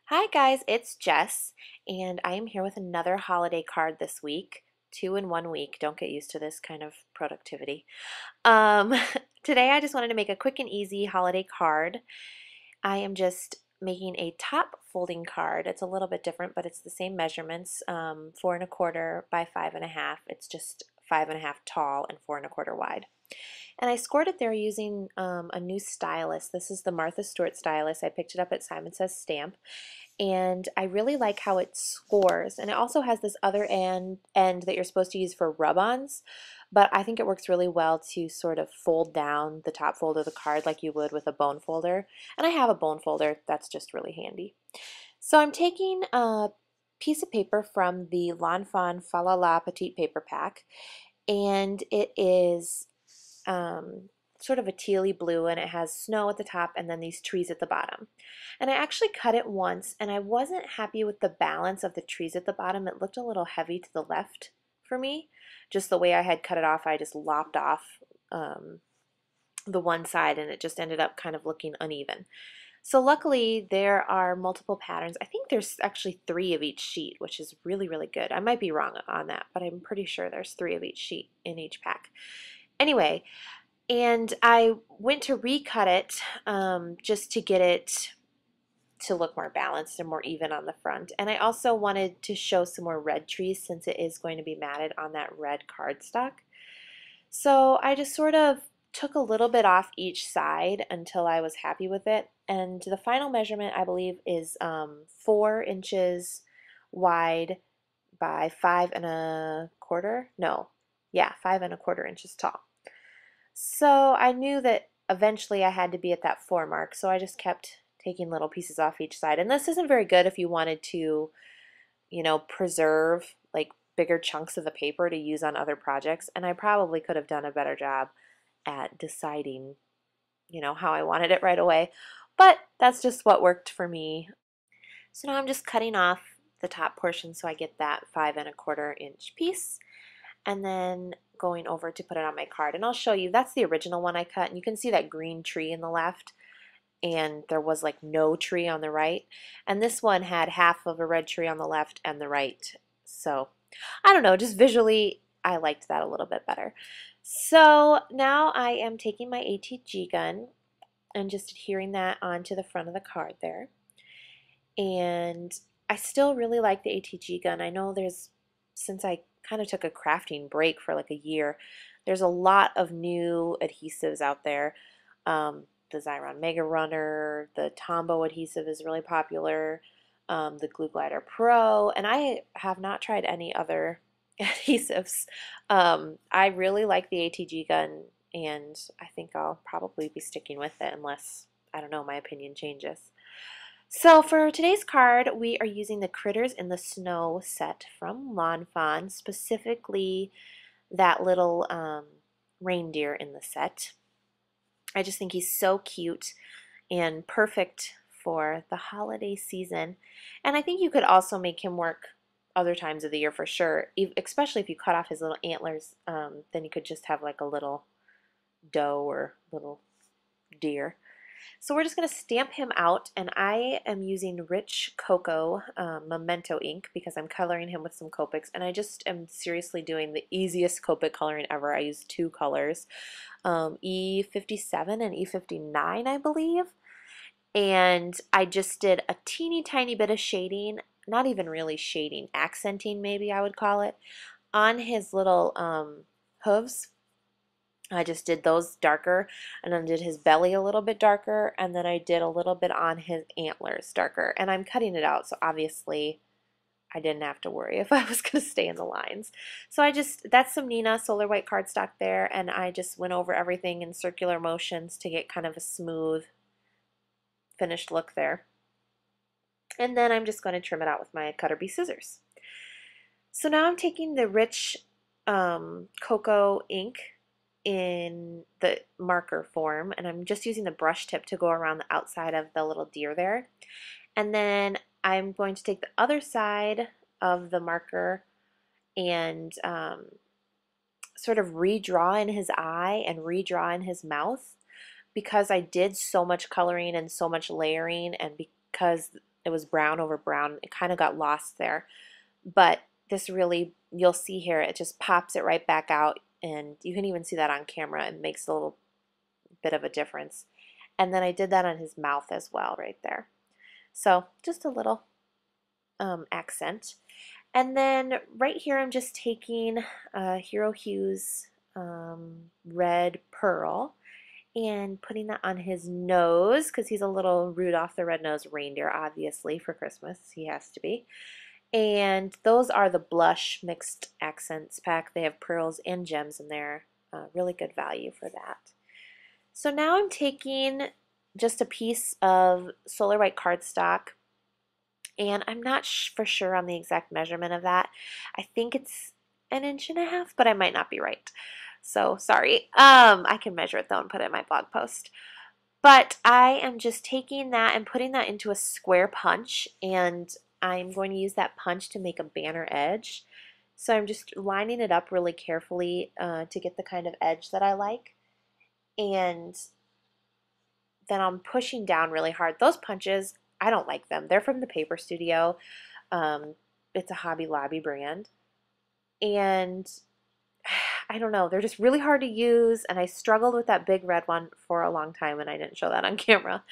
Hi guys, it's Jess, and I am here with another holiday card this week. 2 in 1 week. Don't get used to this kind of productivity. Um, Today I just wanted to make a quick and easy holiday card. I am just making a top folding card. It's a little bit different, but it's the same measurements, 4 1/4 by 5 1/2. It's just 5 1/2 tall and 4 1/4 wide. And I scored it there using a new stylus. This is the Martha Stewart stylus. I picked it up at Simon Says Stamp. And I really like how it scores. And it also has this other end that you're supposed to use for rub-ons, but I think it works really well to sort of fold down the top fold of the card like you would with a bone folder. And I have a bone folder, that's just really handy. So I'm taking a piece of paper from the Fawn Fa La La Petite Paper Pack, and it is sort of a tealy blue, and it has snow at the top and then these trees at the bottom. And I actually cut it once, and I wasn't happy with the balance of the trees at the bottom. It looked a little heavy to the left for me. Just the way I had cut it off, I just lopped off the one side, and it just ended up kind of looking uneven. So luckily there are multiple patterns. I think there's actually 3 of each sheet, which is really, really good. I might be wrong on that, but I'm pretty sure there's 3 of each sheet in each pack. Anyway, and I went to recut it just to get it to look more balanced and more even on the front. And I also wanted to show some more red trees since it is going to be matted on that red cardstock. So I just sort of took a little bit off each side until I was happy with it. And the final measurement, I believe, is 4 inches wide by 5 1/4. No, yeah, 5 1/4 inches tall. So I knew that eventually I had to be at that 4 mark, so I just kept taking little pieces off each side. And this isn't very good if you wanted to, you know, preserve like bigger chunks of the paper to use on other projects. And I probably could have done a better job at deciding, you know, how I wanted it right away. But that's just what worked for me. So now I'm just cutting off the top portion so I get that 5 1/4 inch piece, and then going over to put it on my card. And I'll show you, that's the original one I cut, and you can see that green tree in the left, and there was like no tree on the right. And this one had half of a red tree on the left and the right. So I don't know, just visually I liked that a little bit better. So now I am taking my ATG gun and just adhering that onto the front of the card there. And I still really like the ATG gun. I know since I kind of took a crafting break for like a year, there's a lot of new adhesives out there. The Xyron Mega Runner, the Tombow adhesive is really popular, the Glue Glider Pro, and I have not tried any other adhesives. I really like the ATG gun, and I think I'll probably be sticking with it unless, I don't know, my opinion changes. So for today's card, we are using the Critters in the Snow set from Lawn Fawn, specifically that little reindeer in the set. I just think he's so cute and perfect for the holiday season. And I think you could also make him work other times of the year for sure, especially if you cut off his little antlers, then you could just have like a little doe or little deer. So we're just going to stamp him out, and I am using Rich Cocoa Memento ink because I'm coloring him with some Copics, and I just am seriously doing the easiest Copic coloring ever. I use 2 colors, E57 and E59, I believe, and I just did a teeny tiny bit of shading, not even really shading, accenting maybe I would call it, on his little hooves. I just did those darker, and then did his belly a little bit darker, and then I did a little bit on his antlers darker. And I'm cutting it out, so obviously I didn't have to worry if I was going to stay in the lines. So that's some Nina Solar White cardstock there, and I just went over everything in circular motions to get kind of a smooth finished look there. And then I'm just going to trim it out with my Cutter Bee scissors. So now I'm taking the Rich Cocoa ink, in the marker form, and I'm just using the brush tip to go around the outside of the little deer there. And then I'm going to take the other side of the marker and sort of redraw in his eye and redraw in his mouth, because I did so much coloring and so much layering, and because it was brown over brown, it kind of got lost there. But this really, you'll see here, it just pops it right back out, and you can even see that on camera. It makes a little bit of a difference. And then I did that on his mouth as well right there. So just a little accent. And then right here I'm just taking Hero Hue's red pearl and putting that on his nose, because he's a little Rudolph the Red-Nosed Reindeer, obviously, for Christmas. He has to be. And those are the blush mixed accents pack. They have pearls and gems in there. Really good value for that. So now I'm taking just a piece of Solar White cardstock, and I'm not for sure on the exact measurement of that. I think it's 1.5 inches, but I might not be right. So sorry. I can measure it though and put it in my blog post. But I am just taking that and putting that into a square punch, and I'm going to use that punch to make a banner edge. So I'm just lining it up really carefully to get the kind of edge that I like. And then I'm pushing down really hard. Those punches, I don't like them. They're from the Paper Studio. It's a Hobby Lobby brand. And I don't know, they're just really hard to use, and I struggled with that big red one for a long time, and I didn't show that on camera.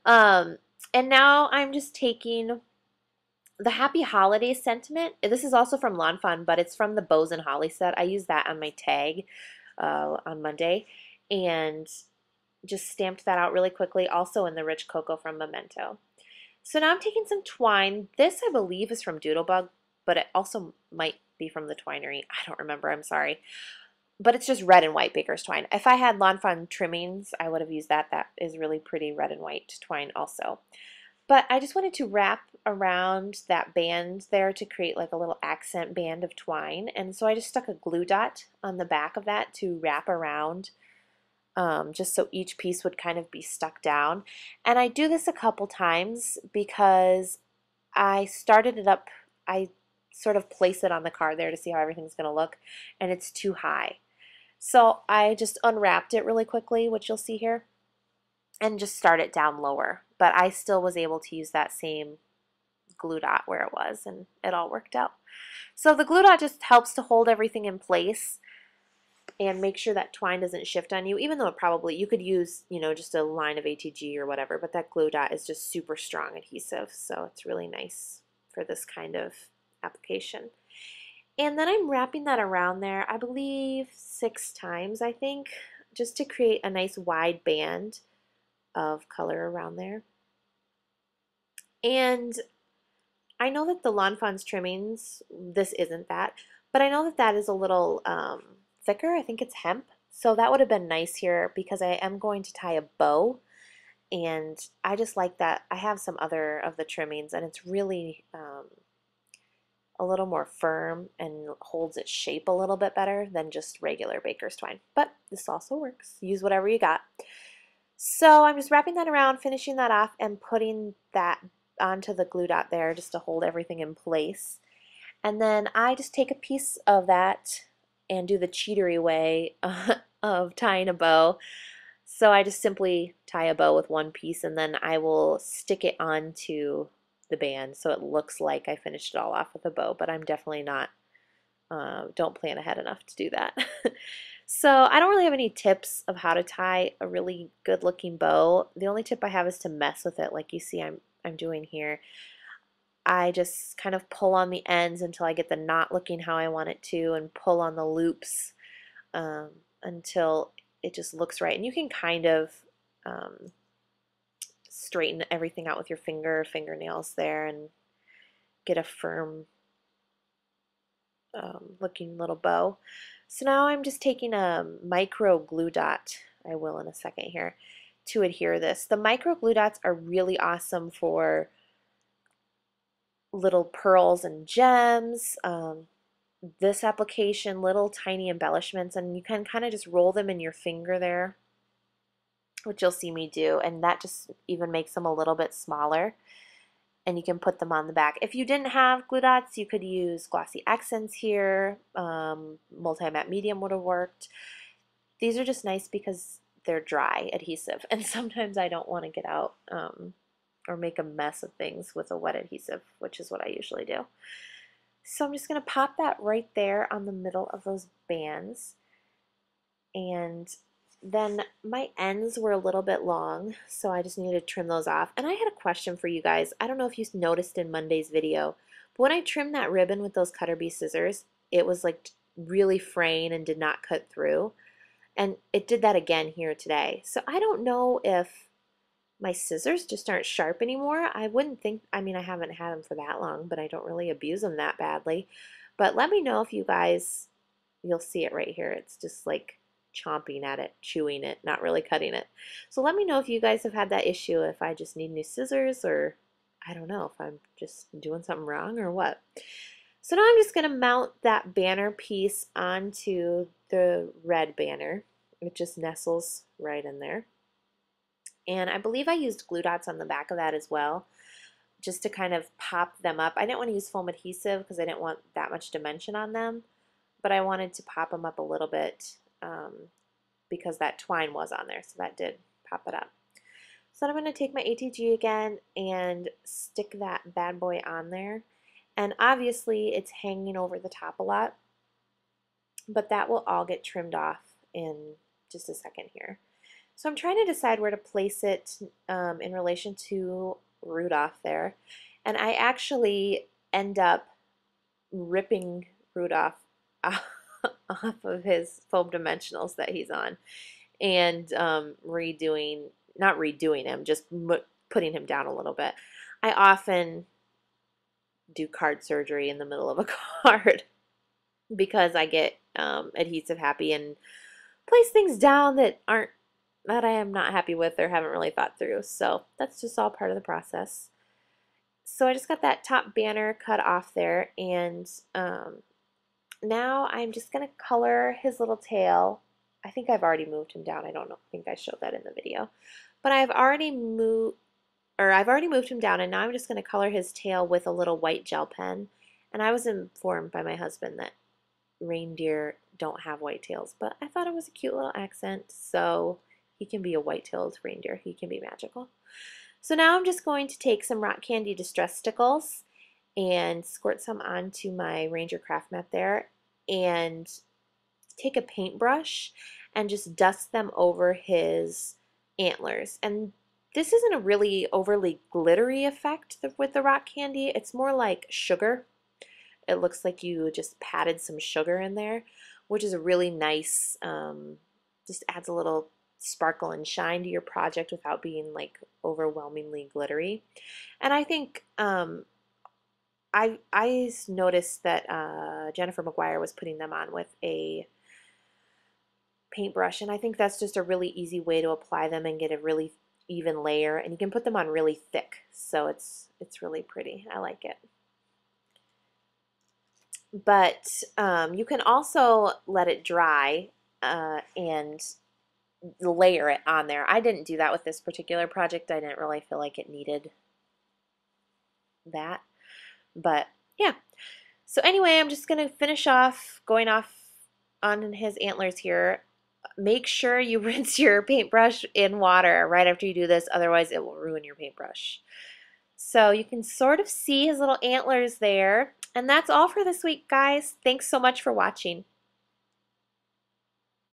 And now I'm just taking the Happy Holidays sentiment. This is also from Lawn Fawn, but it's from the Bows and Holly set. I used that on my tag on Monday, and just stamped that out really quickly, also in the Rich Cocoa from Memento. So now I'm taking some twine. This, I believe, is from Doodlebug, but it also might be from the Twinery. I don't remember, I'm sorry. But it's just red and white baker's twine. If I had Lawn Fawn trimmings, I would have used that. That is really pretty red and white twine also. But I just wanted to wrap around that band there to create like a little accent band of twine. And so I just stuck a glue dot on the back of that to wrap around, just so each piece would kind of be stuck down. And I do this a couple times because I started it up, I sort of place it on the card there to see how everything's going to look, and it's too high. So I just unwrapped it really quickly, which you'll see here, and just start it down lower. But I still was able to use that same glue dot where it was, and it all worked out. So the glue dot just helps to hold everything in place and make sure that twine doesn't shift on you, even though it probably, you could use, you know, just a line of ATG or whatever, but that glue dot is just super strong adhesive, so it's really nice for this kind of application. And then I'm wrapping that around there, I believe 6 times, I think, just to create a nice wide band of color around there. And I know that the Lawn Fawn's trimmings, this isn't that, but I know that that is a little thicker. I think it's hemp. So that would have been nice here because I am going to tie a bow, and I just like that. I have some other of the trimmings, and it's really a little more firm and holds its shape a little bit better than just regular baker's twine. But this also works. Use whatever you got. So I'm just wrapping that around, finishing that off, and putting that onto the glue dot there just to hold everything in place. And then I just take a piece of that and do the cheatery way of tying a bow. So I just simply tie a bow with one piece, and then I will stick it onto the band so it looks like I finished it all off with a bow, but I'm definitely not, don't plan ahead enough to do that. So I don't really have any tips of how to tie a really good looking bow. The only tip I have is to mess with it like you see I'm doing here. I just kind of pull on the ends until I get the knot looking how I want it to, and pull on the loops until it just looks right. And you can kind of straighten everything out with your fingernails there, and get a firm looking little bow. So now I'm just taking a micro glue dot, I will in a second here, to adhere this. The micro glue dots are really awesome for little pearls and gems. this application little tiny embellishments, and you can kind of just roll them in your finger there, which you'll see me do, and that just even makes them a little bit smaller, and you can put them on the back. If you didn't have glue dots, you could use glossy accents here. Multi-matte medium would have worked. These are just nice because they're dry adhesive, and sometimes I don't want to get out or make a mess of things with a wet adhesive, which is what I usually do. So I'm just going to pop that right there on the middle of those bands. And then my ends were a little bit long, so I just needed to trim those off. And I had a question for you guys. I don't know if you noticed in Monday's video, but when I trimmed that ribbon with those Cutter Bee scissors, it was like really fraying and did not cut through. And it did that again here today. So I don't know if my scissors just aren't sharp anymore. I wouldn't think, I mean, I haven't had them for that long, but I don't really abuse them that badly. But let me know if you guys, you'll see it right here. It's just like chomping at it, chewing it, not really cutting it. So let me know if you guys have had that issue, if I just need new scissors, or I don't know if I'm just doing something wrong or what. So now I'm just going to mount that banner piece onto the red banner. It just nestles right in there. And I believe I used glue dots on the back of that as well, just to kind of pop them up. I didn't want to use foam adhesive because I didn't want that much dimension on them, but I wanted to pop them up a little bit because that twine was on there, so that did pop it up. So I'm going to take my ATG again and stick that bad boy on there. And obviously it's hanging over the top a lot, but that will all get trimmed off in just a second here. So I'm trying to decide where to place it in relation to Rudolph there. And I actually end up ripping Rudolph off of his foam dimensionals that he's on and redoing, not redoing him, just putting him down a little bit. I often do card surgery in the middle of a card because I get adhesive happy and place things down that I am not happy with or haven't really thought through. So that's just all part of the process. So I just got that top banner cut off there, and now I'm just going to color his little tail. I think I've already moved him down. I don't know. I think I showed that in the video. But I've already moved him down, and now I'm just going to color his tail with a little white gel pen. And I was informed by my husband that reindeer don't have white tails, but I thought it was a cute little accent, so he can be a white-tailed reindeer. He can be magical. So now I'm just going to take some Rock Candy Distress Stickles and squirt some onto my Ranger Craft mat there, and take a paintbrush and just dust them over his antlers. And this isn't a really overly glittery effect with the rock candy. It's more like sugar. It looks like you just patted some sugar in there, which is a really nice, just adds a little sparkle and shine to your project without being like overwhelmingly glittery. And I think I noticed that Jennifer McGuire was putting them on with a paintbrush, and I think that's just a really easy way to apply them and get a really even layer, and you can put them on really thick, so it's really pretty. I like it. But you can also let it dry and layer it on there. I didn't do that with this particular project. I didn't really feel like it needed that. But yeah. So anyway, I'm just going to finish off going off on his antlers here. Make sure you rinse your paintbrush in water right after you do this, otherwise it will ruin your paintbrush. So you can sort of see his little antlers there. And that's all for this week, guys. Thanks so much for watching.